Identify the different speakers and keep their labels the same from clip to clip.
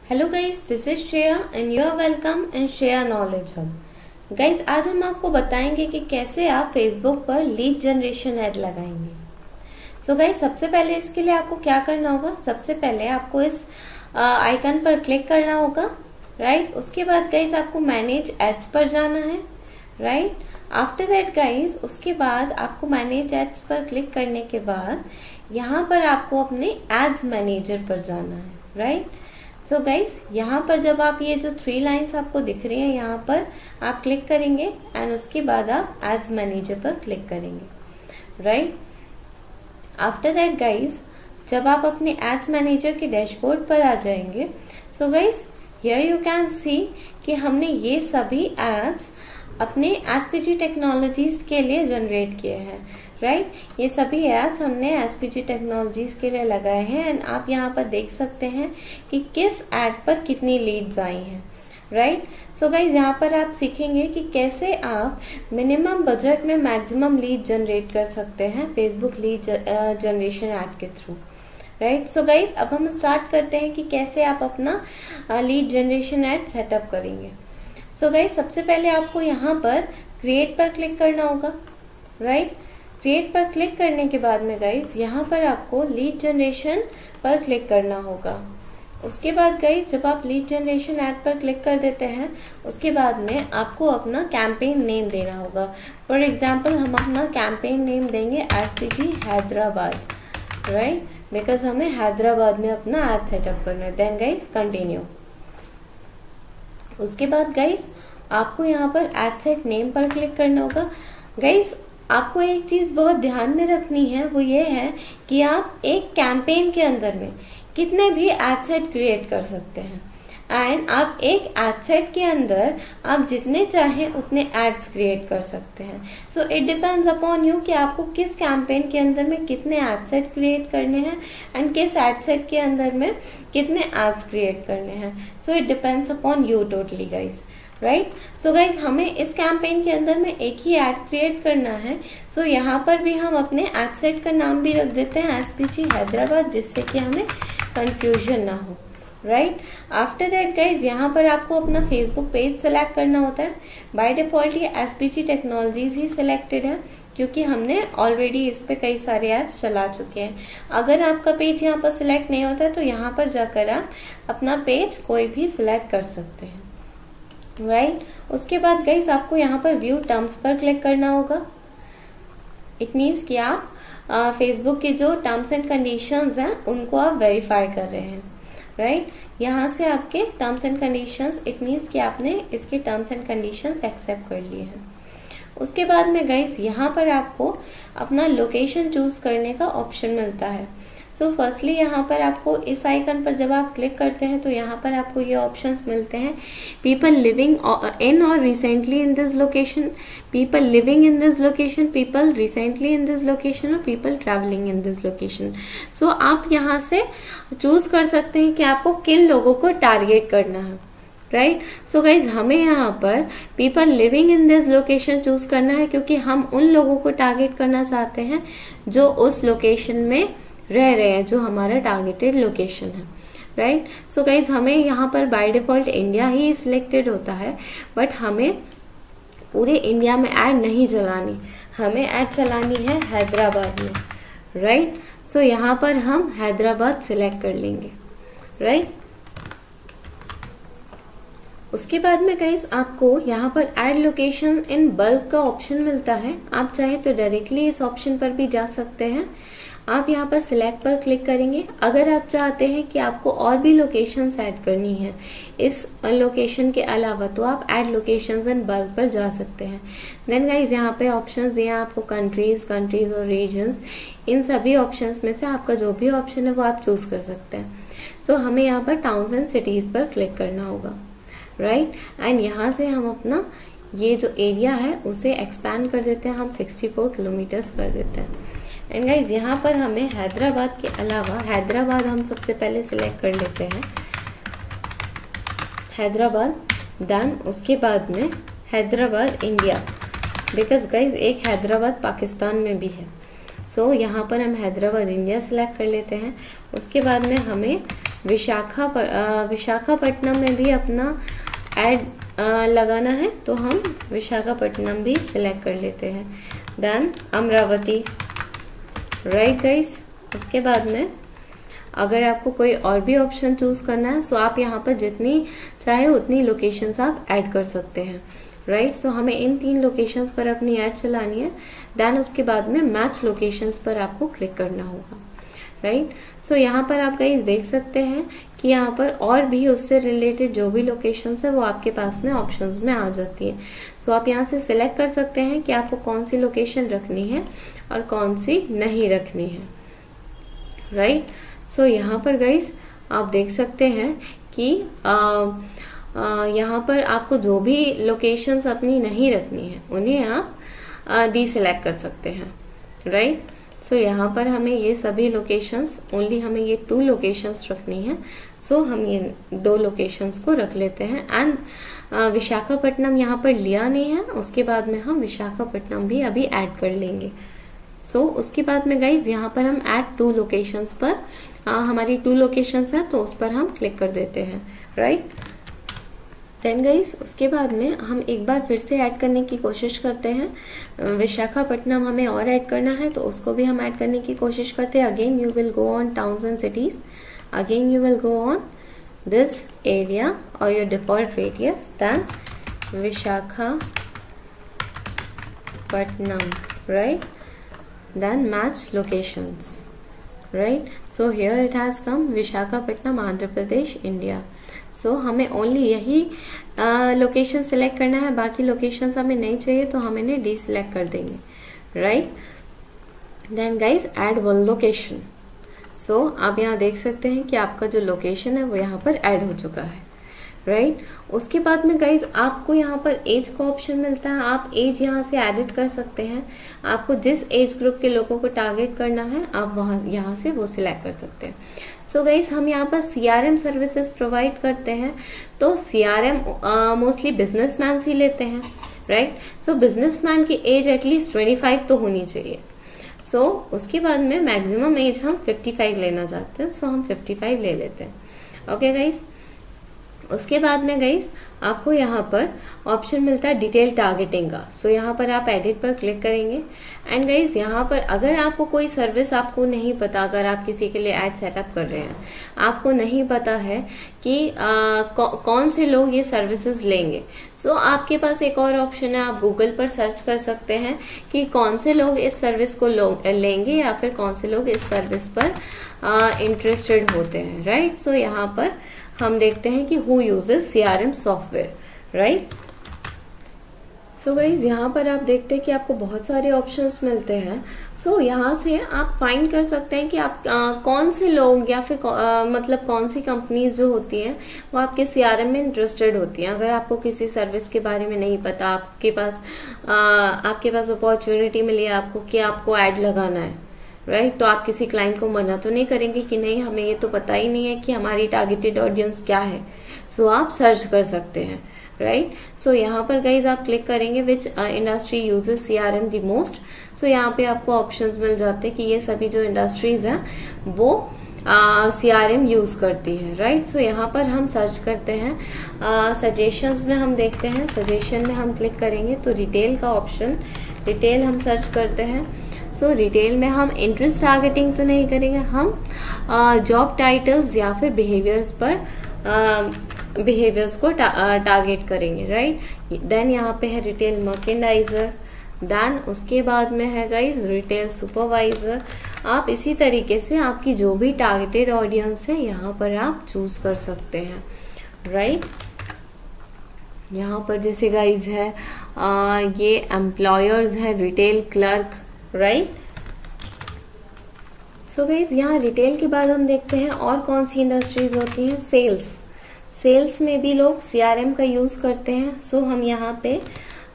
Speaker 1: Hello guys, this is Shreya and you are welcome in Shreya knowledge hub. Guys, आज हम आपको बताएंगे कि कैसे आप फेसबुक पर लीड जनरेशन ऐड लगाएंगे। सो गाइस, सबसे पहले इसके लिए आपको क्या करना होगा, सबसे पहले आपको इस आइकन पर क्लिक करना होगा, राइट। उसके बाद गाइस आपको मैनेज एड्स पर जाना है, राइट। आफ्टर दैट गाइस, उसके बाद आपको मैनेज एड्स पर क्लिक करने के बाद यहाँ पर आपको अपने एड्स मैनेजर पर जाना है, राइट। सो गाइस, यहाँ पर जब आप ये जो 3 लाइन्स आपको दिख रही हैं, यहाँ पर आप क्लिक करेंगे एंड उसके बाद आप एड्स मैनेजर पर क्लिक करेंगे, राइट। आफ्टर दैट गाइस, जब आप अपने एड्स मैनेजर के डैशबोर्ड पर आ जाएंगे, so guys here you can see कि हमने ये सभी एड्स अपने एसपीजी टेक्नोलॉजीज के लिए जनरेट किए हैं, राइट। ये सभी एड्स हमने एसपीजी टेक्नोलॉजीज के लिए लगाए हैं एंड आप यहाँ पर देख सकते हैं कि किस एड पर कितनी लीड्स आई हैं, राइट। सो गाइज, यहाँ पर आप सीखेंगे कि कैसे आप मिनिमम बजट में मैक्सिमम लीड जनरेट कर सकते हैं फेसबुक लीड जनरेशन एड के थ्रू, राइट। सो गाइज, अब हम स्टार्ट करते हैं कि कैसे आप अपना लीड जनरेशन एड सेटअप करेंगे। सो गाइज, सबसे पहले आपको यहाँ पर क्रिएट पर क्लिक करना होगा, राइट। क्रिएट पर क्लिक करने के बाद में गाइज यहाँ पर आपको लीड जनरेशन पर क्लिक करना होगा। उसके बाद गाइज जब आप लीड जनरेशन ऐड पर क्लिक कर देते हैं, उसके बाद में आपको अपना कैंपेन नेम देना होगा। फॉर एग्जाम्पल, हम अपना कैंपेन नेम देंगे एसपीजी हैदराबाद, राइट, बिकॉज हमें हैदराबाद में अपना ऐड सेटअप करना है। Then guys continue. उसके बाद गाइज आपको यहाँ पर एड सेट नेम पर क्लिक करना होगा। गाइज, आपको एक चीज बहुत ध्यान में रखनी है, वो ये है कि आप एक कैंपेन के अंदर में कितने भी एड सेट क्रिएट कर सकते हैं एंड आप एक एड सेट के अंदर आप जितने चाहें उतने एड्स क्रिएट कर सकते हैं। So it depends upon you कि आपको किस कैंपेन के अंदर में कितने एड सेट क्रिएट करने हैं एंड किस एड सेट के अंदर में कितने एड्स क्रिएट करने हैं। So it depends upon you totally guys, right. So guys, हमें इस कैंपेन के अंदर में एक ही ऐड क्रिएट करना है। सो यहाँ पर भी हम अपने एड सेट का नाम भी रख देते हैं एसपीजी हैदराबाद, जिससे कि हमें कंफ्यूजन ना हो, राइट। आफ्टर दैट गाइज यहाँ पर आपको अपना फेसबुक पेज सेलेक्ट करना होता है। बाय डिफॉल्ट ये एसपीजी टेक्नोलॉजीज ही सिलेक्टेड है, क्योंकि हमने ऑलरेडी इस पे कई सारे एड्स चला चुके हैं। अगर आपका पेज यहाँ पर सिलेक्ट नहीं होता है तो यहाँ पर जाकर आप अपना पेज कोई भी सिलेक्ट कर सकते हैं, राइट। उसके बाद गाइस आपको यहाँ पर व्यू टर्म्स पर क्लिक करना होगा। इट मीन्स कि आप फेसबुक के जो टर्म्स एंड कंडीशंस हैं उनको आप वेरीफाई कर रहे हैं, राइट। यहाँ से आपके terms and conditions, it means कि आपने इसके टर्म्स एंड कंडीशंस एक्सेप्ट कर लिए हैं। उसके बाद में गाइस यहाँ पर आपको अपना लोकेशन चूज करने का ऑप्शन मिलता है। सो फर्स्टली यहाँ पर आपको इस आइकन पर जब आप क्लिक करते हैं तो यहाँ पर आपको ये ऑप्शंस मिलते हैं, people living in or recently in this location, people living in this location, people recently in this location or people travelling in this location. So आप यहाँ से चूज कर सकते हैं कि आपको किन लोगों को टारगेट करना है, राइट। सो गाइज, हमें यहाँ पर people living in this location choose करना है, क्योंकि हम उन लोगों को टारगेट करना चाहते हैं जो उस लोकेशन में रह रहे हैं, जो हमारा टारगेटेड लोकेशन है, राइट। सो गाइज, हमें यहाँ पर by default India he selected होता है, बट हमें पूरे इंडिया में ऐड नहीं चलानी, हमें ऐड चलानी है हैदराबाद में, राइट। सो यहाँ पर हम हैदराबाद सिलेक्ट कर लेंगे, राइट। उसके बाद में गाइस आपको यहाँ पर ऐड लोकेशन इन बल्क का ऑप्शन मिलता है। आप चाहे तो डायरेक्टली इस ऑप्शन पर भी जा सकते हैं। आप यहाँ पर सिलेक्ट पर क्लिक करेंगे। अगर आप चाहते हैं कि आपको और भी लोकेशंस ऐड करनी है इस लोकेशन के अलावा, तो आप ऐड लोकेशंस इन बल्क पर जा सकते हैं। देन गाइज यहाँ पे ऑप्शंस दिए हैं आपको, कंट्रीज और रीजन्स। इन सभी ऑप्शंस में से आपका जो भी ऑप्शन है वो आप चूज कर सकते हैं। सो हमें यहाँ पर टाउन्स एंड सिटीज पर क्लिक करना होगा, राइट। एंड यहाँ से हम अपना ये जो एरिया है उसे एक्सपैंड कर देते हैं, हम 64 किलोमीटर्स कर देते हैं। एंड गाइज यहाँ पर हमें हैदराबाद के अलावा, हैदराबाद हम सबसे पहले सिलेक्ट कर लेते हैं, हैदराबाद। डन। उसके बाद में हैदराबाद इंडिया, बिकॉज गाइज एक हैदराबाद पाकिस्तान में भी है। सो यहाँ पर हम हैदराबाद इंडिया सिलेक्ट कर लेते हैं। उसके बाद में हमें विशाखापट्टनम में भी अपना ऐड लगाना है तो हम विशाखापट्टनम भी सिलेक्ट कर लेते हैं। Then Amaravati, right guys. उसके बाद में अगर आपको कोई और भी ऑप्शन चूज करना है सो आप यहाँ पर जितनी चाहे उतनी लोकेशंस आप ऐड कर सकते हैं, राइट। सो हमें इन 3 लोकेशंस पर अपनी ऐड चलानी है। देन उसके बाद में मैच लोकेशंस पर आपको क्लिक करना होगा, राइट। सो यहाँ पर आप गाइस देख सकते हैं कि यहाँ पर और भी उससे रिलेटेड जो भी लोकेशंस है वो आपके पास में ऑप्शंस में आ जाती है। सो आप यहाँ से सिलेक्ट कर सकते हैं कि आपको कौन सी लोकेशन रखनी है और कौन सी नहीं रखनी है, राइट। सो यहाँ पर गाइस आप देख सकते हैं कि यहाँ पर आपको जो भी लोकेशंस अपनी नहीं रखनी है उन्हें आप डीसिलेक्ट कर सकते हैं, राइट। सो यहाँ पर हमें ये सभी लोकेशंस ओनली हमें ये 2 लोकेशंस रखनी है। सो हम ये 2 लोकेशंस को रख लेते हैं एंड विशाखापट्टनम यहाँ पर लिया नहीं है। उसके बाद में हम विशाखापट्टनम भी अभी ऐड कर लेंगे। सो उसके बाद में गाइज यहाँ पर हम ऐड 2 लोकेशंस पर हमारी 2 लोकेशंस है तो उस पर हम क्लिक कर देते हैं, राइट। देन गाइज उसके बाद में हम एक बार फिर से ऐड करने की कोशिश करते हैं। विशाखापट्टनम हमें और ऐड करना है तो उसको भी हम ऐड करने की कोशिश करते हैं। Again you will go on towns and cities, again you will go on this area or your default radius, then Visakhapatnam, right. then match locations, right. So here it has come Visakhapatnam Andhra Pradesh India. So हमें only यही location select करना है, बाकी location हमें नहीं चाहिए तो हम इन्हें डीसिलेक्ट कर देंगे, right. Then guys add 1 location. So आप यहाँ देख सकते हैं कि आपका जो लोकेशन है वो यहाँ पर ऐड हो चुका है, राइट। उसके बाद में गाइज आपको यहाँ पर एज का ऑप्शन मिलता है। आप एज यहाँ से एडिट कर सकते हैं। आपको जिस एज ग्रुप के लोगों को टारगेट करना है आप वहाँ यहाँ से वो सिलेक्ट कर सकते हैं। सो गाइज हम यहाँ पर CRM सर्विसेज प्रोवाइड करते हैं तो CRM मोस्टली बिजनेसमैन ही लेते हैं, राइट। सो बिजनेसमैन की एज एटलीस्ट 25 तो होनी चाहिए। सो उसके बाद में मैक्सिमम एज हम 55 लेना चाहते हैं, सो हम 55 ले लेते हैं, ओके गाइज। उसके बाद में गाइज आपको यहाँ पर ऑप्शन मिलता है डिटेल टारगेटिंग का। सो यहाँ पर आप एडिट पर क्लिक करेंगे एंड गाइज यहाँ पर अगर आपको कोई सर्विस आपको नहीं पता, अगर आप किसी के लिए ऐड सेटअप कर रहे हैं, आपको नहीं पता है कि कौन से लोग ये सर्विसेज लेंगे, सो आपके पास एक और ऑप्शन है। आप गूगल पर सर्च कर सकते हैं कि कौन से लोग इस सर्विस को लेंगे या फिर कौन से लोग इस सर्विस पर इंटरेस्टेड होते हैं, राइट। सो यहाँ पर हम देखते हैं कि who uses CRM software, right. So guys यहाँ पर आप देखते हैं कि आपको बहुत सारे ऑप्शंस मिलते हैं। सो यहाँ से आप फाइंड कर सकते हैं कि आप कौन से लोग या फिर मतलब कौन सी कंपनीज जो होती हैं वो आपके CRM में इंटरेस्टेड होती हैं। अगर आपको किसी सर्विस के बारे में नहीं पता, आपके पास अपॉर्चुनिटी मिली है आपको कि आपको ऐड लगाना है, राइट, तो आप किसी क्लाइंट को मना तो नहीं करेंगे कि नहीं हमें ये तो पता ही नहीं है कि हमारी टारगेटेड ऑडियंस क्या है। सो आप सर्च कर सकते हैं, राइट। सो यहाँ पर गाइज आप क्लिक करेंगे which industry uses CRM the most. So यहाँ पे आपको ऑप्शंस मिल जाते हैं कि ये सभी जो इंडस्ट्रीज हैं वो CRM यूज करती है, राइट। सो यहाँ पर हम सर्च करते हैं, सजेशंस में हम देखते हैं, सजेशन में हम क्लिक करेंगे तो रिटेल का ऑप्शन, रिटेल हम सर्च करते हैं। सो रिटेल में हम इंटरेस्ट टारगेटिंग तो नहीं करेंगे, हम जॉब टाइटल्स या फिर बिहेवियर्स को टारगेट करेंगे, राइट। देन यहाँ पे है रिटेल मर्केंडाइजर, देन उसके बाद में है गाइज रिटेल सुपरवाइजर। आप इसी तरीके से आपकी जो भी टारगेटेड ऑडियंस है यहाँ पर आप चूज कर सकते हैं, राइट। यहाँ पर जैसे गाइज है ये एम्प्लॉयर्स है, retail clerk, right. So guys यहाँ रिटेल के बाद हम देखते हैं और कौन सी इंडस्ट्रीज होती हैं। सेल्स में भी लोग CRM का यूज करते हैं। सो हम यहाँ पे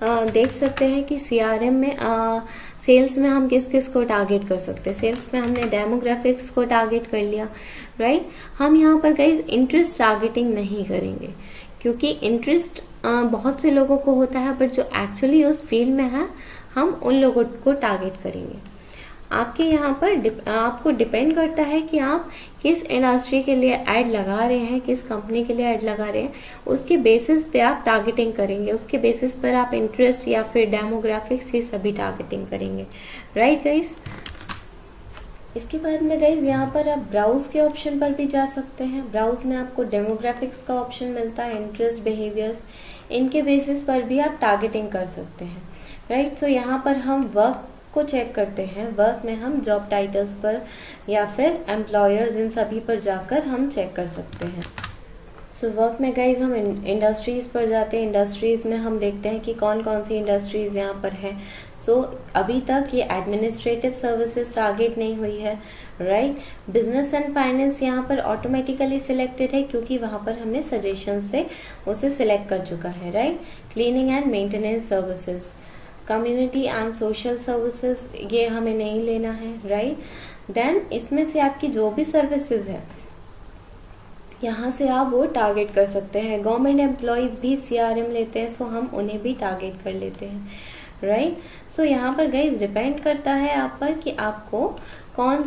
Speaker 1: देख सकते हैं कि CRM में सेल्स में हम किस किस को टारगेट कर सकते हैं। सेल्स में हमने डेमोग्राफिक्स को टारगेट कर लिया, राइट। हम यहाँ पर गाइज इंटरेस्ट टारगेटिंग नहीं करेंगे क्योंकि इंटरेस्ट बहुत से लोगों को होता है, बट जो एक्चुअली उस फील्ड में है हम उन लोगों को टारगेट करेंगे। आपके यहाँ पर आपको डिपेंड करता है कि आप किस इंडस्ट्री के लिए ऐड लगा रहे हैं, किस कंपनी के लिए ऐड लगा रहे हैं, उसके बेसिस पे आप टारगेटिंग करेंगे, उसके बेसिस पर आप इंटरेस्ट या फिर डेमोग्राफिक्स ये सभी टारगेटिंग करेंगे, राइट गाइस। इसके बाद में गाइज यहाँ पर आप ब्राउज के ऑप्शन पर भी जा सकते हैं। ब्राउज में आपको डेमोग्राफिक्स का ऑप्शन मिलता है, इंटरेस्ट, बिहेवियर्स, इनके बेसिस पर भी आप टारगेटिंग कर सकते हैं, राइट। सो यहाँ पर हम वर्क को चेक करते हैं। वर्क में हम जॉब टाइटल्स पर या फिर एम्प्लॉयर्स, इन सभी पर जाकर हम चेक कर सकते हैं। सो वर्क में गाइज हम इंडस्ट्रीज पर जाते हैं। इंडस्ट्रीज में हम देखते हैं कि कौन कौन सी इंडस्ट्रीज यहाँ पर है। सो अभी तक ये एडमिनिस्ट्रेटिव सर्विसेज टारगेट नहीं हुई है, राइट। बिजनेस एंड फाइनेंस यहाँ पर ऑटोमेटिकली सिलेक्टेड है क्योंकि वहाँ पर हमने सजेशन से उसे सिलेक्ट कर चुका है, right. Cleaning and maintenance services, community and social services, ये हमें नहीं लेना है, राइट। देन इसमें से आपकी जो भी सर्विसेज है यहाँ से आप वो टारगेट कर सकते हैं। गवर्नमेंट एम्प्लॉयज भी CRM लेते हैं, सो हम उन्हें भी टारगेट कर लेते हैं, राइट। सो यहाँ पर गाइज डिपेंड करता है आप पर कि आपको कौन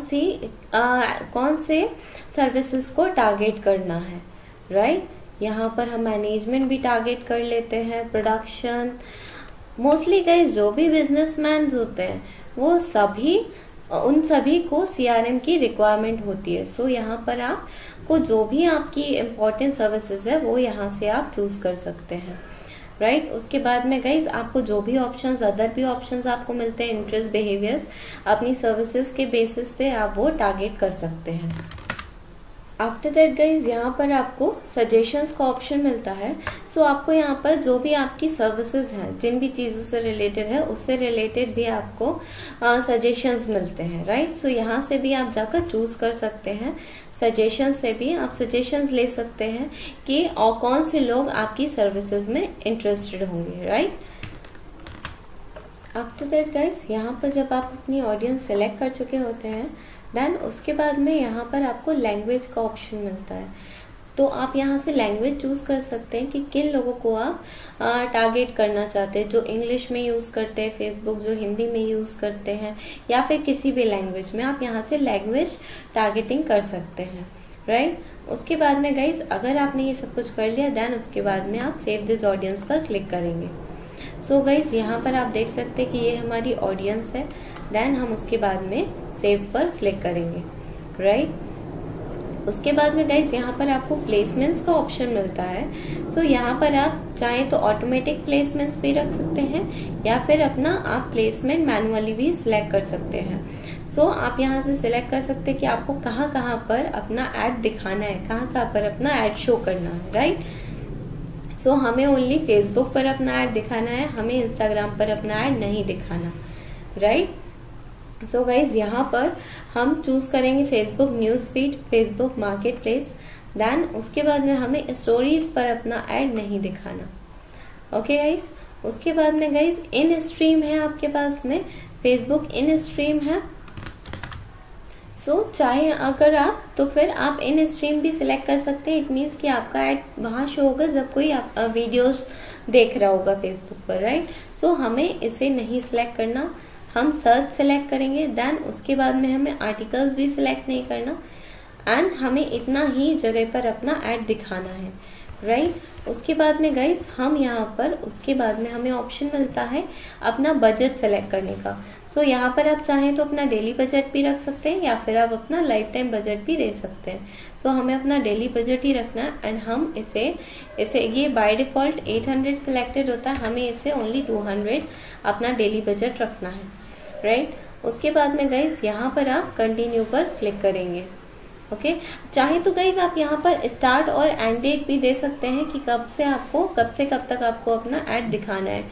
Speaker 1: से सर्विसेज को टारगेट करना है, राइट। यहाँ पर हम मैनेजमेंट भी टारगेट कर लेते हैं, प्रोडक्शन। मोस्टली गाइज जो भी बिजनेसमैन होते हैं वो उन सभी को CRM की रिक्वायरमेंट होती है। सो यहाँ पर आपको जो भी आपकी इम्पोर्टेंट सर्विसेज है वो यहाँ से आप चूज कर सकते हैं, राइट। उसके बाद में गाइज आपको जो भी ऑप्शंस, अदर भी ऑप्शंस आपको मिलते हैं, इंटरेस्ट, बिहेवियर्स, अपनी सर्विसेज के बेसिस पे आप वो टारगेट कर सकते हैं। आफ्टर दैट गाइज यहाँ पर आपको सजेशंस का ऑप्शन मिलता है। सो आपको यहाँ पर जो भी आपकी सर्विसेज हैं, जिन भी चीज़ों से रिलेटेड है उससे रिलेटेड भी आपको सजेशंस मिलते हैं, राइट। सो यहाँ से भी आप जाकर चूज कर सकते हैं। सजेशन से भी आप सजेशंस ले सकते हैं कि और कौन से लोग आपकी सर्विसेज में इंटरेस्टेड होंगे, राइट। आफ्टर दैट गाइज यहाँ पर जब आप अपनी ऑडियंस सेलेक्ट कर चुके होते हैं, देन उसके बाद में यहाँ पर आपको लैंग्वेज का ऑप्शन मिलता है। तो आप यहाँ से लैंग्वेज चूज कर सकते हैं कि किन लोगों को आप टारगेट करना चाहते हैं, जो इंग्लिश में यूज करते हैं फेसबुक, जो हिंदी में यूज करते हैं, या फिर किसी भी लैंग्वेज में आप यहाँ से लैंग्वेज टारगेटिंग कर सकते हैं, राइट। उसके बाद में गाइज अगर आपने ये सब कुछ कर लिया, देन उसके बाद में आप सेव दिस ऑडियंस पर क्लिक करेंगे। सो गाइज यहाँ पर आप देख सकते हैं कि ये हमारी ऑडियंस है। देन हम उसके बाद में सेव पर क्लिक करेंगे, राइट। उसके बाद में गाइज यहाँ पर आपको प्लेसमेंट्स का ऑप्शन मिलता है। सो यहाँ पर आप चाहें तो ऑटोमेटिक प्लेसमेंट्स भी रख सकते हैं या फिर अपना आप प्लेसमेंट मैनुअली भी सिलेक्ट कर सकते हैं। सो आप यहाँ से सिलेक्ट कर सकते हैं कि आपको कहाँ कहाँ पर अपना ऐड दिखाना है, कहाँ कहाँ पर अपना ऐड शो करना है, राइट। सो हमें ओनली फेसबुक पर अपना ऐड दिखाना है, हमें इंस्टाग्राम पर अपना ऐड नहीं दिखाना, राइट। सो गाइज यहाँ पर हम चूज करेंगे Facebook news feed, Facebook marketplace. Then उसके बाद में हमें स्टोरीज पर अपना ऐड नहीं दिखाना, ओके गाइज। उसके बाद में गाइज इन स्ट्रीम है आपके पास में, फेसबुक इन स्ट्रीम है। सो चाहे अगर आप तो फिर आप इन स्ट्रीम भी सिलेक्ट कर सकते हैं। इट मीन्स कि आपका ऐड वहां शो होगा जब कोई आप वीडियोस देख रहा होगा फेसबुक पर, राइट। सो हमें इसे नहीं सिलेक्ट करना, हम सर्च सिलेक्ट करेंगे। देन उसके बाद में हमें आर्टिकल्स भी सिलेक्ट नहीं करना एंड हमें इतना ही जगह पर अपना ऐड दिखाना है, राइट। उसके बाद में गाइस हम यहाँ पर उसके बाद में हमें ऑप्शन मिलता है अपना बजट सेलेक्ट करने का। सो यहाँ पर आप चाहें तो अपना डेली बजट भी रख सकते हैं या फिर आप अपना लाइफ टाइम बजट भी दे सकते हैं। सो हमें अपना डेली बजट ही रखना है एंड हम इसे ये बाय डिफॉल्ट 800 सिलेक्टेड होता है, हमें इसे ओनली 200 अपना डेली बजट रखना है, राइट। उसके बाद में गाइस यहाँ पर आप कंटिन्यू पर क्लिक करेंगे, ओके। चाहे तो गाइज आप यहाँ पर स्टार्ट और एंड डेट भी दे सकते हैं कि कब से कब तक आपको अपना ऐड दिखाना है।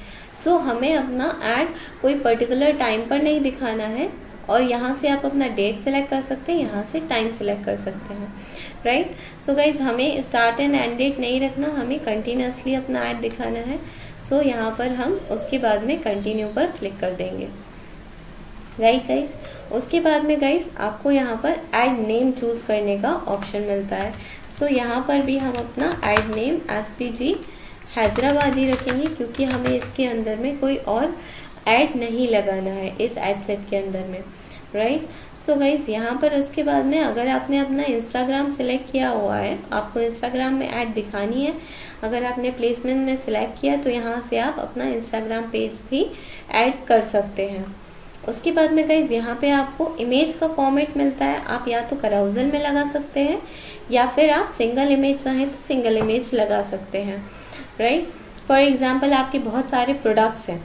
Speaker 1: सो हमें अपना ऐड कोई पर्टिकुलर टाइम पर नहीं दिखाना है और यहाँ से आप अपना डेट सेलेक्ट कर सकते हैं, यहाँ से टाइम सेलेक्ट कर सकते हैं, राइट। सो गाइज हमें स्टार्ट एंड एंड डेट नहीं रखना, हमें कंटिन्यूसली अपना ऐड दिखाना है। सो यहाँ पर हम उसके बाद में कंटिन्यू पर क्लिक कर देंगे, राइट गाइज। उसके बाद में गाइज आपको यहाँ पर ऐड नेम चूज करने का ऑप्शन मिलता है। सो यहाँ पर भी हम अपना ऐड नेम SPG हैदराबादी रखेंगे क्योंकि हमें इसके अंदर में कोई और ऐड नहीं लगाना है इस ऐड सेट के अंदर में, राइट। सो गाइज यहाँ पर उसके बाद में अगर आपने अपना इंस्टाग्राम सिलेक्ट किया हुआ है, आपको इंस्टाग्राम में ऐड दिखानी है, अगर आपने प्लेसमेंट में सिलेक्ट किया तो यहाँ से आप अपना इंस्टाग्राम पेज भी ऐड कर सकते हैं। उसके बाद में गाइज यहाँ पे आपको इमेज का फॉर्मेट मिलता है, आप या तो कराउजल में लगा सकते हैं या फिर आप सिंगल इमेज चाहें तो सिंगल इमेज लगा सकते हैं, राइट। फॉर एग्जाम्पल आपके बहुत सारे प्रोडक्ट्स हैं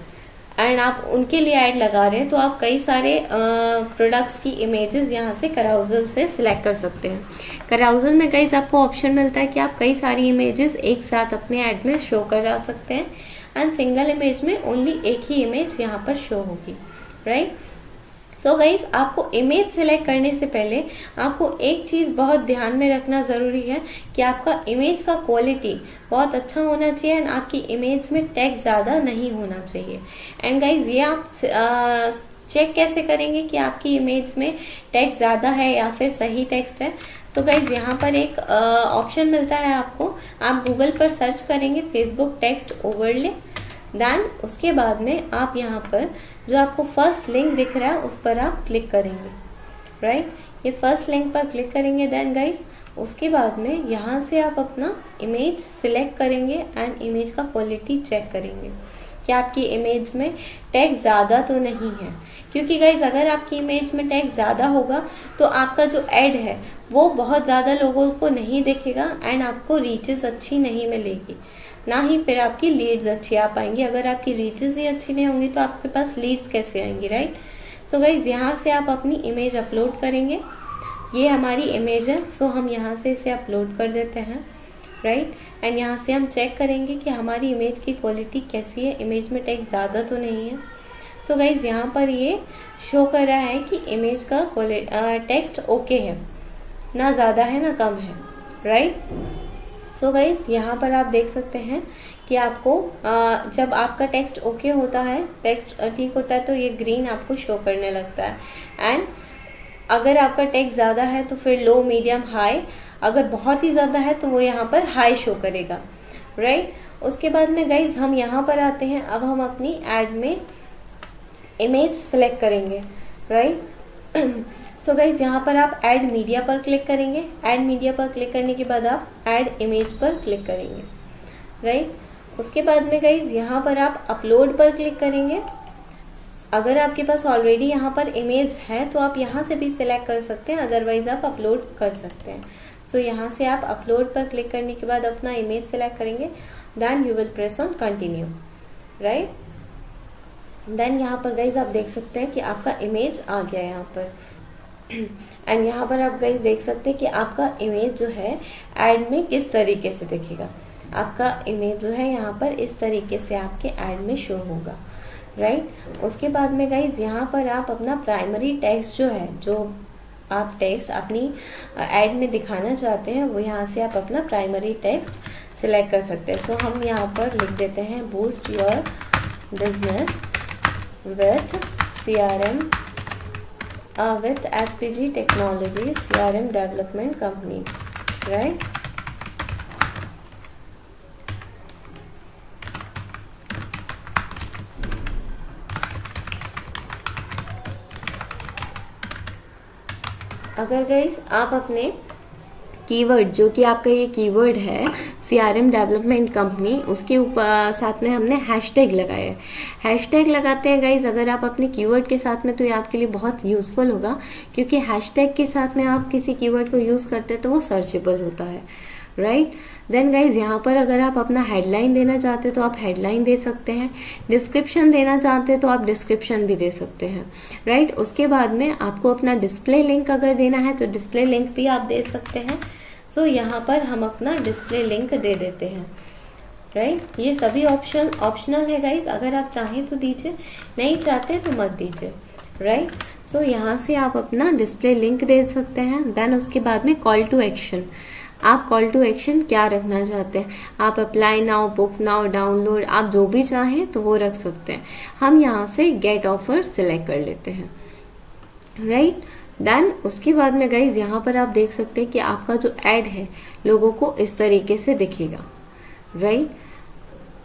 Speaker 1: एंड आप उनके लिए ऐड लगा रहे हैं तो आप कई सारे प्रोडक्ट्स की इमेजेस यहाँ से कराउजल से सिलेक्ट कर सकते हैं। कराउजल में गाइस आपको ऑप्शन मिलता है कि आप कई सारी इमेजेस एक साथ अपने ऐड में शो करा सकते हैं एंड सिंगल इमेज में ओनली एक ही इमेज यहाँ पर शो होगी, राइट। सो गाइस आपको इमेज सेलेक्ट करने से पहले आपको एक चीज़ बहुत ध्यान में रखना ज़रूरी है कि आपका इमेज का क्वालिटी बहुत अच्छा होना चाहिए एंड आपकी इमेज में टेक्स्ट ज़्यादा नहीं होना चाहिए। एंड गाइस ये आप चेक कैसे करेंगे कि आपकी इमेज में टेक्स्ट ज़्यादा है या फिर सही टेक्स्ट है। सो गाइज यहाँ पर एक ऑप्शन मिलता है आपको, आप गूगल पर सर्च करेंगे फेसबुक टेक्स्ट ओवरले, देन उसके बाद में आप यहाँ पर जो आपको फर्स्ट लिंक दिख रहा है उस पर आप क्लिक करेंगे, राइट। ये फर्स्ट लिंक पर क्लिक करेंगे देन गाइस उसके बाद में यहाँ से आप अपना इमेज सिलेक्ट करेंगे एंड इमेज का क्वालिटी चेक करेंगे कि आपकी इमेज में टेक्स्ट ज़्यादा तो नहीं है, क्योंकि गाइज अगर आपकी इमेज में टेक्स्ट ज़्यादा होगा तो आपका जो ऐड है वो बहुत ज़्यादा लोगों को नहीं दिखेगा एंड आपको रीचेस अच्छी नहीं मिलेगी, ना ही फिर आपकी लीड्स अच्छी आ पाएंगी। अगर आपकी रीचेस ही अच्छी नहीं होंगी तो आपके पास लीड्स कैसे आएंगी, राइट। सो गाइज यहाँ से आप अपनी इमेज अपलोड करेंगे, ये हमारी इमेज है, सो हम यहाँ से इसे अपलोड कर देते हैं, राइट। एंड यहाँ से हम चेक करेंगे कि हमारी इमेज की क्वालिटी कैसी है, इमेज में टेक्स्ट ज़्यादा तो नहीं है। सो गाइज यहाँ पर ये शो कर रहा है कि इमेज का टेक्स्ट ओके है, ना ज़्यादा है ना कम है, राइट। सो गाइज यहाँ पर आप देख सकते हैं कि आपको जब आपका टेक्स्ट ओके होता है, टेक्स्ट ठीक होता है तो ये ग्रीन आपको शो करने लगता है एंड अगर आपका टेक्स्ट ज़्यादा है तो फिर लो, मीडियम, हाई, अगर बहुत ही ज़्यादा है तो वो यहाँ पर हाई शो करेगा, राइट। उसके बाद में गाइज हम यहाँ पर आते हैं, अब हम अपनी ऐड में इमेज सेलेक्ट करेंगे, राइट। सो गाइज यहाँ पर आप ऐड मीडिया पर क्लिक करेंगे, ऐड मीडिया पर क्लिक करने के बाद आप ऐड इमेज पर क्लिक करेंगे, राइट। उसके बाद में गाइज यहाँ पर आप अपलोड पर क्लिक करेंगे। अगर आपके पास ऑलरेडी यहाँ पर इमेज है तो आप यहाँ से भी सिलेक्ट कर सकते हैं, अदरवाइज आप अपलोड कर सकते हैं। सो यहाँ से आप अपलोड पर क्लिक करने के बाद अपना इमेज सेलेक्ट करेंगे, then you will press on continue, right. Then यहाँ पर गाइज आप देख सकते हैं कि आपका इमेज आ गया यहाँ पर एंड यहाँ पर आप गाइज देख सकते हैं कि आपका इमेज जो है ऐड में किस तरीके से दिखेगा। आपका इमेज जो है यहाँ पर इस तरीके से आपके ऐड में शो होगा, राइट। उसके बाद में गाइज यहाँ पर आप अपना प्राइमरी टेक्स्ट जो है, जो आप टेक्स्ट अपनी ऐड में दिखाना चाहते हैं, वो यहाँ से आप अपना प्राइमरी टेक्स्ट सिलेक्ट कर सकते हैं। सो हम यहाँ पर लिख देते हैं boost your business with CRM with SPG Technologies CRM Development Company, right? अगर गाइस आप अपने कीवर्ड, जो कि आपका ये कीवर्ड है CRM डेवलपमेंट कंपनी, उसके ऊपर साथ में हमने हैशटैग लगाया है। हैशटैग लगाते हैं गाइज अगर आप अपने कीवर्ड के साथ में तो ये आपके लिए बहुत यूजफुल होगा, क्योंकि हैशटैग के साथ में आप किसी कीवर्ड को यूज करते हैं तो वो सर्चेबल होता है, राइट। देन गाइज यहाँ पर अगर आप अपना हेडलाइन देना चाहते हैं तो आप हेडलाइन दे सकते हैं, डिस्क्रिप्शन देना चाहते हैं तो आप डिस्क्रिप्शन भी दे सकते हैं, राइट। उसके बाद में आपको अपना डिस्प्ले लिंक अगर देना है तो डिस्प्ले लिंक भी आप दे सकते हैं। सो यहाँ पर हम अपना डिस्प्ले लिंक दे देते हैं, राइट। ये सभी ऑप्शनल है गाइज, अगर आप चाहें तो दीजिए, नहीं चाहते तो मत दीजिए, राइट। सो यहाँ से आप अपना डिस्प्ले लिंक दे सकते हैं। देन उसके बाद में कॉल टू एक्शन, आप कॉल टू एक्शन क्या रखना चाहते हैं, आप apply now, book now, download, आप जो भी चाहें तो वो रख सकते हैं। हम यहाँ से गेट ऑफर सिलेक्ट कर लेते हैं, राइट। देन उसके बाद में गाइज यहाँ पर आप देख सकते हैं कि आपका जो ऐड है लोगों को इस तरीके से दिखेगा, राइट।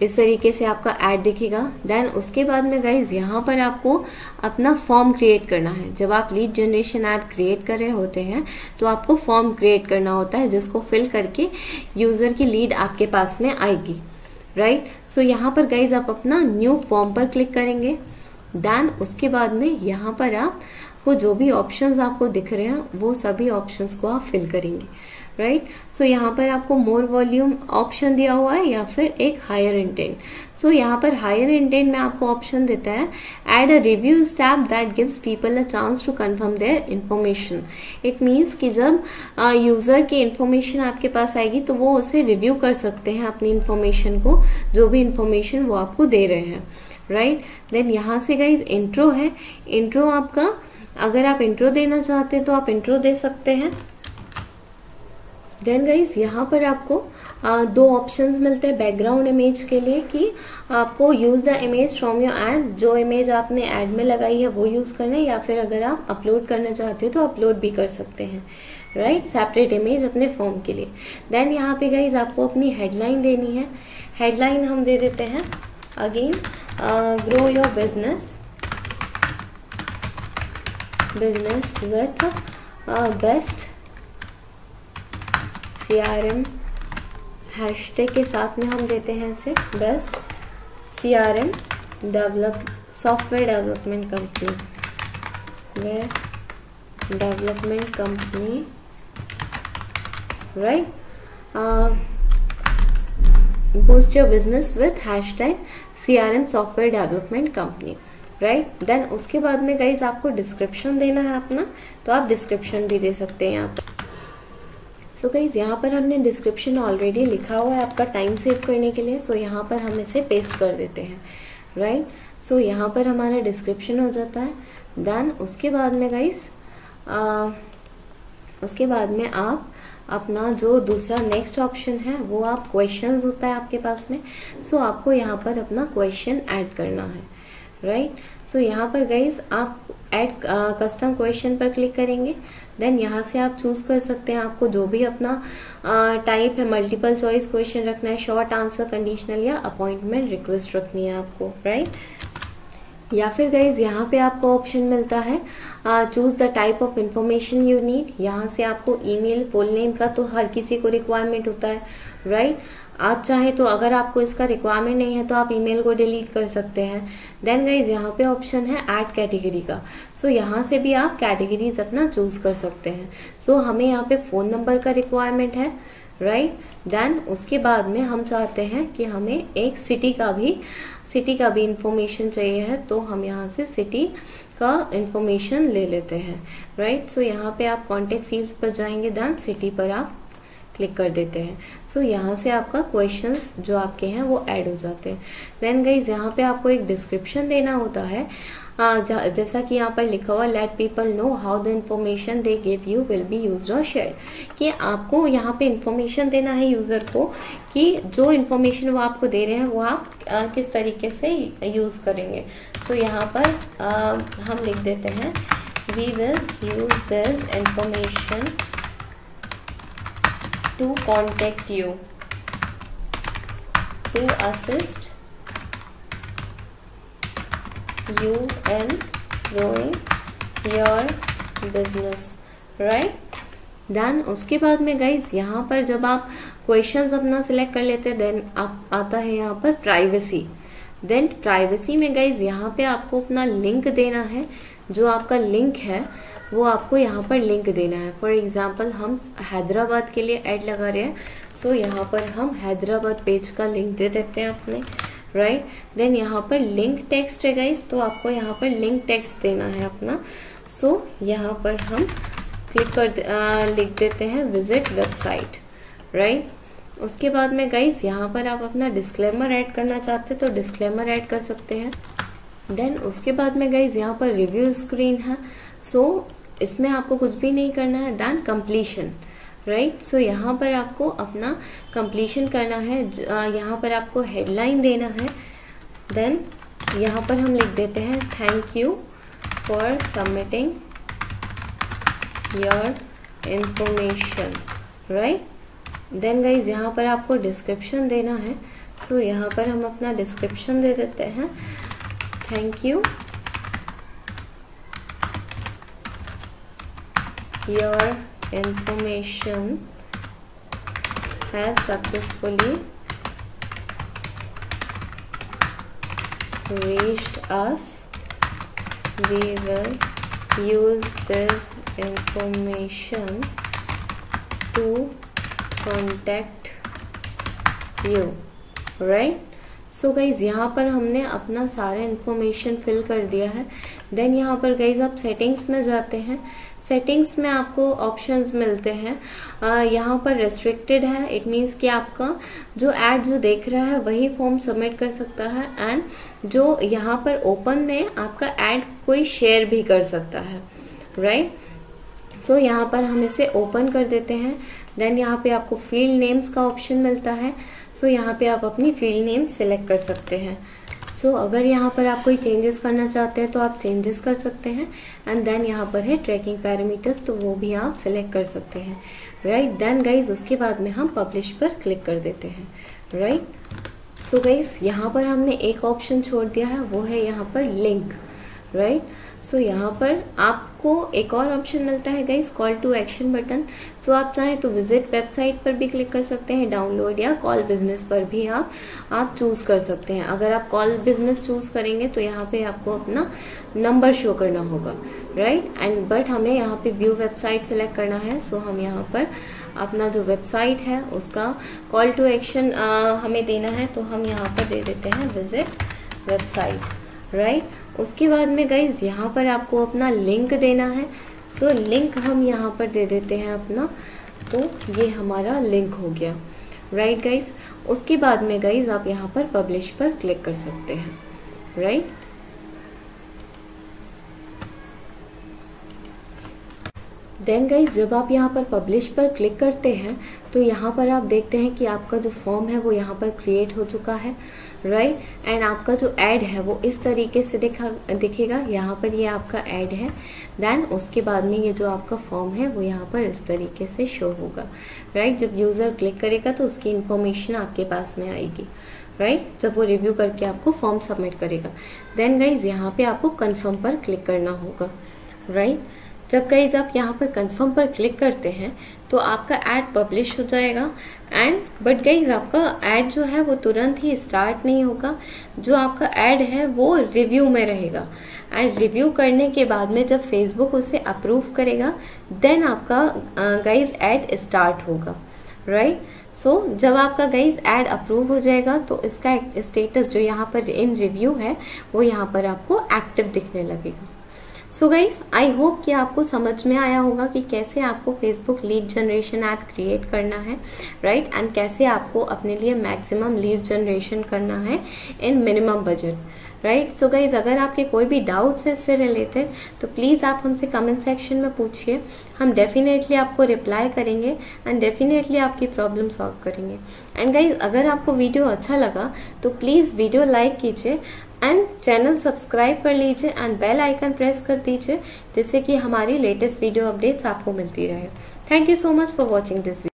Speaker 1: इस तरीके से आपका ऐड दिखेगा। देन उसके बाद में गाइज यहाँ पर आपको अपना फॉर्म क्रिएट करना है। जब आप लीड जनरेशन ऐड क्रिएट कर रहे होते हैं तो आपको फॉर्म क्रिएट करना होता है, जिसको फिल करके यूजर की लीड आपके पास में आएगी, राइट। सो यहाँ पर गाइज आप अपना न्यू फॉर्म पर क्लिक करेंगे। देन उसके बाद में यहाँ पर आपको जो भी ऑप्शंस आपको दिख रहे हैं वो सभी ऑप्शंस को आप फिल करेंगे, राइट। सो यहाँ पर आपको मोर वॉल्यूम ऑप्शन दिया हुआ है या फिर एक हायर इंटेंट। सो यहाँ पर हायर इंटेंट में आपको ऑप्शन देता है add a review step that gives people a chance to confirm their information. It means कि जब यूजर की इन्फॉर्मेशन आपके पास आएगी तो वो उसे रिव्यू कर सकते हैं अपनी इन्फॉर्मेशन को, जो भी इन्फॉर्मेशन वो आपको दे रहे हैं, राइट। देन यहाँ से गाइज इंट्रो है। इंट्रो आपका, अगर आप इंट्रो देना चाहते हैं तो आप इंट्रो दे सकते हैं। देन गाइज यहाँ पर आपको दो ऑप्शंस मिलते हैं बैकग्राउंड इमेज के लिए कि आपको use the image from your add, जो इमेज आपने ऐड में लगाई है वो यूज करना है, या फिर अगर आप अपलोड करना चाहते हैं तो अपलोड भी कर सकते हैं, राइट, सेपरेट इमेज अपने फॉर्म के लिए। देन यहाँ पे गाइज आपको अपनी हेडलाइन देनी है। हेडलाइन हम दे देते हैं again grow your business with best CRM hashtag के साथ में हम देते हैं इसे best CRM software development company, right. Boost your business with hashtag CRM software development company, right. Then उसके बाद में गाइज आपको डिस्क्रिप्शन देना है अपना, तो आप डिस्क्रिप्शन भी दे सकते हैं यहाँ पर। सो गाइज यहाँ पर हमने डिस्क्रिप्शन ऑलरेडी लिखा हुआ है आपका टाइम सेव करने के लिए। सो यहाँ पर हम इसे पेस्ट कर देते हैं, राइट। सो यहाँ पर हमारा डिस्क्रिप्शन हो जाता है। देन उसके बाद में गाइज उसके बाद में आप अपना जो दूसरा नेक्स्ट ऑप्शन है वो आप क्वेश्चंस होता है आपके पास में। सो आपको यहाँ पर अपना क्वेश्चन ऐड करना है, राइट। सो यहाँ पर गाइज आप ऐड कस्टम क्वेश्चन पर क्लिक करेंगे। देन यहाँ से आप चूज कर सकते हैं आपको जो भी अपना टाइप है, मल्टीपल चॉइस क्वेश्चन रखना है, शॉर्ट आंसर, कंडीशनल या अपॉइंटमेंट रिक्वेस्ट रखनी है आपको, राइट। या फिर गाइज यहाँ पे आपको ऑप्शन मिलता है choose the type of information you need. यहाँ से आपको ईमेल, फुल नेम का तो हर किसी को रिक्वायरमेंट होता है, राइट। आप चाहे तो अगर आपको इसका रिक्वायरमेंट नहीं है तो आप ईमेल को डिलीट कर सकते हैं। देन गाइज यहाँ पे ऑप्शन है ऐड कैटेगरी का। सो यहाँ से भी आप कैटेगरीज अपना चूज कर सकते हैं। सो हमें यहाँ पे फोन नंबर का रिक्वायरमेंट है, राइट। देन उसके बाद में हम चाहते हैं कि हमें एक सिटी का भी इंफॉर्मेशन चाहिए है, तो हम यहाँ से सिटी का इंफॉर्मेशन ले लेते हैं, राइट। सो यहाँ पे आप कॉन्टेक्ट फील्ड्स पर जाएंगे, देन सिटी पर आप क्लिक कर देते हैं। सो यहाँ से आपका क्वेश्चंस जो आपके हैं वो ऐड हो जाते हैं। देन गाइज यहाँ पे आपको एक डिस्क्रिप्शन देना होता है, जैसा कि यहाँ पर लिखा हुआ let people know how the information they give you will be used और शेयर, कि आपको यहाँ पे इंफॉर्मेशन देना है यूजर को कि जो इंफॉर्मेशन वो आपको दे रहे हैं वो आप किस तरीके से यूज करेंगे। तो यहाँ पर हम लिख देते हैं we will use this information to contact you to assist you in growing your business, right। Then उसके बाद में गाइज यहाँ पर जब आप क्वेश्चंस अपना सिलेक्ट कर लेते हैं देन आप आता है यहाँ पर प्राइवेसी। देन प्राइवेसी में गाइज यहाँ पे आपको अपना लिंक देना है, जो आपका लिंक है वो आपको यहाँ पर लिंक देना है। फॉर एग्जाम्पल हम हैदराबाद के लिए ऐड लगा रहे हैं, सो यहाँ पर हम हैदराबाद पेज का लिंक दे देते हैं अपने, राइट। देन यहाँ पर लिंक टेक्स्ट है गाइस, तो आपको यहाँ पर लिंक टेक्स्ट देना है अपना। सो यहाँ पर हम लिख देते हैं विजिट वेबसाइट, राइट। उसके बाद में गाइस यहाँ पर आप अपना डिस्क्लेमर ऐड करना चाहते हैं तो डिस्क्लेमर ऐड कर सकते हैं। देन उसके बाद में गाइस यहाँ पर रिव्यू स्क्रीन है, सो इसमें आपको कुछ भी नहीं करना है। Then completion, right. सो यहाँ पर आपको अपना कंप्लीशन करना है, यहाँ पर आपको हेडलाइन देना है। देन यहाँ पर हम लिख देते हैं thank you for submitting your information, right. Then guys यहाँ पर आपको डिस्क्रिप्शन देना है। सो यहाँ पर हम अपना डिस्क्रिप्शन दे देते हैं, thank you, your information has successfully reached us. We will use this information to contact you. Right? So guys यहाँ पर हमने अपना सारा इन्फॉर्मेशन फिल कर दिया है। देन यहाँ पर गाइज आप सेटिंग्स में जाते हैं। सेटिंग्स में आपको ऑप्शंस मिलते हैं। यहाँ पर रेस्ट्रिक्टेड है, इट मीन्स कि आपका जो ऐड जो देख रहा है वही फॉर्म सबमिट कर सकता है, एंड जो यहाँ पर ओपन में आपका ऐड कोई शेयर भी कर सकता है, राइट। सो यहाँ पर हम इसे ओपन कर देते हैं। देन यहाँ पे आपको फील्ड नेम्स का ऑप्शन मिलता है। सो यहाँ पे आप अपनी फील्ड नेम सिलेक्ट कर सकते हैं। सो अगर यहाँ पर आप कोई चेंजेस करना चाहते हैं तो आप चेंजेस कर सकते हैं। एंड देन यहाँ पर है ट्रैकिंग पैरामीटर्स, तो वो भी आप सिलेक्ट कर सकते हैं, राइट। देन गाइज उसके बाद में हम पब्लिश पर क्लिक कर देते हैं, राइट। सो गाइज यहाँ पर हमने एक ऑप्शन छोड़ दिया है, वो है यहाँ पर लिंक, राइट। सो यहाँ पर आपको एक और ऑप्शन मिलता है guys, call to action button. So आप चाहें तो विजिट वेबसाइट पर भी क्लिक कर सकते हैं, डाउनलोड या कॉल बिजनेस पर भी आप चूज कर सकते हैं। अगर आप कॉल बिजनेस चूज करेंगे तो यहाँ पे आपको अपना नंबर शो करना होगा, राइट। एंड बट हमें यहाँ पे व्यू वेबसाइट सेलेक्ट करना है। सो हम यहाँ पर अपना जो वेबसाइट है उसका कॉल टू एक्शन हमें देना है, तो हम यहाँ पर दे देते हैं विजिट वेबसाइट, राइट। उसके बाद में गाइज यहाँ पर आपको अपना लिंक देना है। सो लिंक हम यहाँ पर दे देते हैं अपना, तो ये हमारा लिंक हो गया, राइट गाइज। उसके बाद में गाइज आप यहाँ पर पब्लिश पर क्लिक कर सकते हैं, राइट। देन गाइज जब आप यहाँ पर पब्लिश पर क्लिक करते हैं तो यहाँ पर आप देखते हैं कि आपका जो फॉर्म है वो यहाँ पर क्रिएट हो चुका है, राइट। एंड आपका जो ऐड है वो इस तरीके से दिखेगा। यहाँ पर ये आपका ऐड है। देन उसके बाद में ये जो आपका फॉर्म है वो यहाँ पर इस तरीके से शो होगा, राइट। जब यूजर क्लिक करेगा तो उसकी इंफॉर्मेशन आपके पास में आएगी, राइट, जब वो रिव्यू करके आपको फॉर्म सबमिट करेगा। देन गाइज यहाँ पे आपको कन्फर्म पर क्लिक करना होगा, राइट। जब गाइज आप यहाँ पर कंफर्म पर क्लिक करते हैं तो आपका ऐड पब्लिश हो जाएगा। एंड बट गाइज आपका ऐड जो है वो तुरंत ही स्टार्ट नहीं होगा। जो आपका ऐड है वो रिव्यू में रहेगा, एंड रिव्यू करने के बाद में जब फेसबुक उसे अप्रूव करेगा देन आपका गाइज ऐड स्टार्ट होगा, राइट। सो जब आपका गाइज ऐड अप्रूव हो जाएगा तो इसका स्टेटस जो यहाँ पर इन रिव्यू है वो यहाँ पर आपको एक्टिव दिखने लगेगा। सो गाइज आई होप कि आपको समझ में आया होगा कि कैसे आपको Facebook lead generation add create करना है, राइट, एंड कैसे आपको अपने लिए मैक्सिमम लीड जनरेशन करना है इन minimum budget, right. So guys अगर आपके कोई भी डाउट्स है इससे रिलेटेड तो प्लीज़ आप हमसे कमेंट सेक्शन में पूछिए, हम डेफिनेटली आपको रिप्लाई करेंगे एंड डेफिनेटली आपकी प्रॉब्लम सॉल्व करेंगे। एंड गाइज अगर आपको वीडियो अच्छा लगा तो प्लीज़ वीडियो लाइक कीजिए एंड चैनल सब्सक्राइब कर लीजिए एंड बेल आइकन प्रेस कर दीजिए, जिससे कि हमारी लेटेस्ट वीडियो अपडेट्स आपको मिलती रहे। Thank you so much for watching this video.